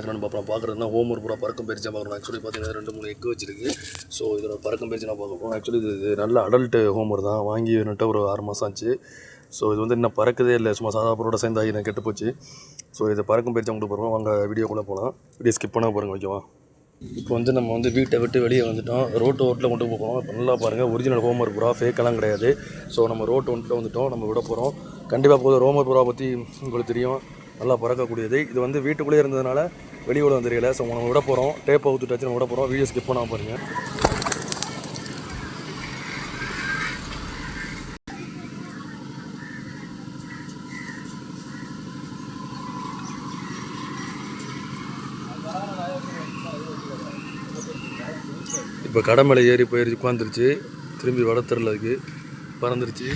நான் பார்க்குறதுனா home work பூரா பறக்கும் பயிற்சியாக பார்க்கணும். ஆக்சுவலி பார்த்தீங்கன்னா 2-3 எக் வச்சிருக்கு. ஸோ இதில் பறக்கும் பயிற்சி நான் பார்க்க போகிறோம். ஆக்சுவலி இது நல்ல அடல்ட்டு ஹோம் ஒர்க் தான். வாங்கி வந்துட்டு ஒரு 6 மாதம் ஆச்சு. ஸோ இது வந்து இன்னும் பறக்கதே இல்லை, சும்மா சாதா பொருளோட சேர்ந்தாகி நான் கெட்டு போச்சு. ஸோ இதை பறக்கும் பயிற்சி உங்களுக்கு போகிறோம். வாங்க வீடியோக்குள்ளே போகலாம். வீடியோ ஸ்கிப் பண்ண பாருங்க, ஓகேவா? இப்போ வந்து நம்ம வந்து வீட்டை விட்டு வெளியே வந்துவிட்டோம். ரோட்டில் கொண்டு போகிறோம். இப்போ நல்லா பாருங்கள், ஒரிஜினல் ஹோம் ஒர்க் பூரா ஃபேக்கெல்லாம் கிடையாது. ஸோ நம்ம வந்துட்டோம், நம்ம விட போகிறோம். கண்டிப்பாக போதும். ஹோம் ஒர்க் பூரா பற்றி உங்களுக்கு தெரியும், நல்லா பறக்கக்கூடியது. இது வந்து வீட்டுக்குள்ளே இருந்ததுனால வெளியே விட தெரியல. ஸோ நம்ம விட போகிறோம். டேப்பை ஊற்றிட்டாச்சு, நம்ம விட போகிறோம். வீடியோ ஸ்கிப் பண்ணாமல் பாருங்கள். இப்போ கடை மேலே ஏறி போயிடுச்சு, உட்காந்துருச்சு. திரும்பி வடத்தரில் அதுக்கு பறந்துருச்சு.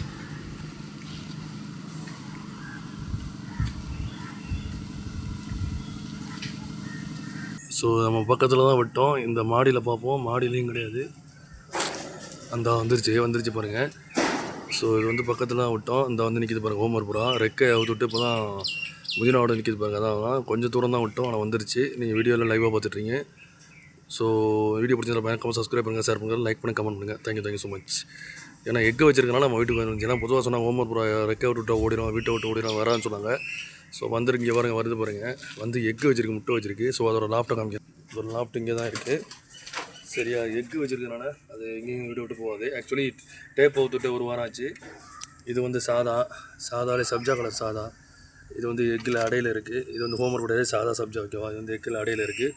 ஸோ நம்ம பக்கத்தில் தான் விட்டோம். இந்த மாடியில் பார்ப்போம், மாடியிலையும் கிடையாது. அந்த வந்துருச்சு பாருங்கள். ஸோ இது வந்து பக்கத்தில் தான் விட்டோம். இந்த வந்து நிற்கிது பாருங்கள் ஹோம் ஒர்க் பூரா. ரெக்கை அவுத்துட்டு இப்போ தான் முதினாவோட நிற்கிது பாருங்கள். அதான் கொஞ்சம் தூரம் தான் விட்டோம், ஆனால் வந்துருச்சு. நீங்கள் வீடியோவில் லைவாக பார்த்துட்றீங்க. ஸோ வீடியோ பிடிச்சிருந்தா மறக்காம சப்ஸ்கிரைப் பண்ணுங்கள், ஷேர் பண்ணுங்கள், லைக் பண்ணி கமெண்ட் பண்ணுங்கள். Thank you so much. ஏன்னா எக்கு வச்சிருக்கனால நம்ம வீட்டுக்கு வந்துருந்துச்சு. ஏன்னா பொதுவாக சொன்னால் ஹோம் ஒர்க் பூரா ரெக்கை விட்டு ஓடிடும், வீட்டை விட்டு ஓடிடும், வரான்னு சொன்னாங்க. ஸோ வந்துருக்கு, இங்கே பாருங்கள், வருது பாருங்கள். வந்து எக்கு வச்சிருக்கு, முட்டை வச்சிருக்கு. ஸோ அதோட லாப்ட்டை காமிக்க, அதோட லாப்ட் இங்கே தான் இருக்குது. சரியா, எக்கு வச்சிருக்கனால அது எங்கேயும் விட்டு போகாது. ஆக்சுவலி டேப் ஊற்றுட்டு ஒரு வாரம் ஆச்சு. இது வந்து சாதாலே சப்ஜா கலர் சாதா. இது வந்து எக்கில் அடையில் இருக்குது. இது வந்து ஹோம் ஒர்க் கூடாது, சாதா சப்ஜா, ஓகேவா? இது வந்து எக்கில் அடையில் இருக்குது.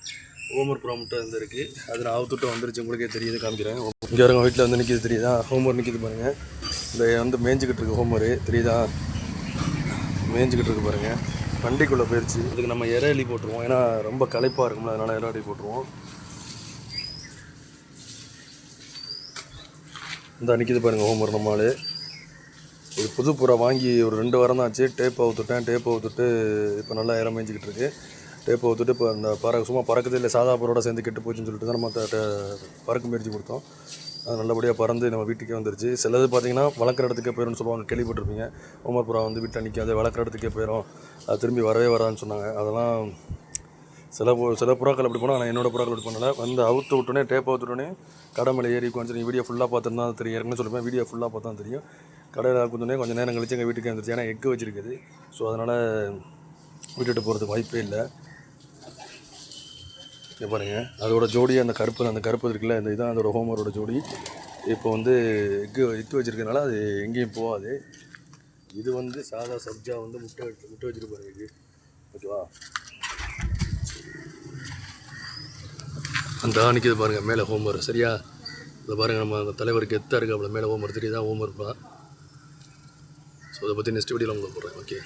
ஹோம் ஒர்க் பூரா முட்டை வந்து இருக்குது. அது நான் அவுத்துட்டு வந்துருச்சு, உங்களுக்கே தெரியுது, காமிக்கிறேன். இங்கே இருங்க, வீட்டில் வந்து நிற்கிது, தெரியுதா? ஹோம் ஒர்க் நிற்கிது பாருங்கள். இந்த வந்து மேய்ஞ்சிக்கிட்டு இருக்குது ஹோம் ஒர்க், தெரியுதா? மேய்ஞ்சிக்கிட்டு இருக்குது பாருங்கள். வண்டிக்குள்ளே போயிடுச்சு. இதுக்கு நம்ம இறையலி போட்டுருவோம், ஏன்னா ரொம்ப களைப்பாக இருக்கும்ல, அதனால் இறையலி போட்டுருவோம். இந்த நிற்கிது பாருங்கள் ஹோம் ஒர்க். நம்மளால் இது புது புறா வாங்கி ஒரு 2 வாரம் தான் ஆச்சு. டேப்பை ஊற்றுட்டு இப்போ நல்லா இற மேய்ஞ்சிக்கிட்டு இருக்குது. டேப்பை ஊற்றுட்டு இப்போ அந்த சும்மா பறக்குது இல்லை, சாதா பொருளோட சேர்ந்து கெட்டு போச்சுன்னு சொல்லிட்டு தான் நம்ம பறக்க முயற்சி கொடுத்தோம். அது நல்லபடியாக பறந்து நம்ம வீட்டுக்கே வந்துருச்சு. சிலது பார்த்திங்கன்னா வளர்க்குற இடத்துக்கே போயிடும்னு சொல்லுவாங்க, கேள்விப்பட்டிருப்பீங்க. ஹோம் ஒர்க் புறா வந்து வீட்டில் நிற்காது, வளர்க்குற இடத்துக்கே போயிடும், அது திரும்பி வரவே வரான்னு சொன்னாங்க. அதெல்லாம் சில புறாக்கள் அப்படி போனால், ஆனால் என்னோடய புறாக்கள் அப்படி பண்ணலை. வந்து அவுத்து விட்டோன்னே, டேப்பை ஊற்றுட்டோன்னே கடை மேலே ஏறி கொஞ்சம் நீங்கள் வீடியோ ஃபுல்லாக பார்த்துருந்தா அது தெரியும். ஏற்கனவே சொல்லுவேன், வீடியோ ஃபுல்லாக பார்த்தா தெரியும். கடையில் கொடுத்தோன்னே கொஞ்சம் நேரம் கழிச்சு எங்கள் வீட்டுக்கு வந்துருச்சு. ஏன்னா எக்கு வச்சுருக்குது. ஸோ அதனால் விட்டுட்டு போகிறதுக்கு வாய்ப்பே இல்லை. இங்கே பாருங்கள், அதோட ஜோடி அந்த கருப்பு இருக்குல்ல, இந்த இதுதான் அதோட ஹோம் ஒர்க்கோட ஜோடி. இப்போ வந்து எக்கு வச்சுருக்கனால அது எங்கேயும் போகாது. இது வந்து சாதா சப்ஜா வந்து முட்டை வச்சுட்டு பாருங்க, ஓகேவா? அந்த நிற்கிது பாருங்கள் மேலே ஹோம் ஒர்க். சரியா, இதை பாருங்கள், நம்ம தலைவருக்கு எத்தாக இருக்குது அவ்வளோ மேலே ஹோம் ஒர்க், தெரியுதா? ஹோம் ஒர்க் தான். ஸோ அதை பற்றி நெக்ஸ்ட் வீடியோவில் உங்களுக்கு போடுறேன். ஓகே.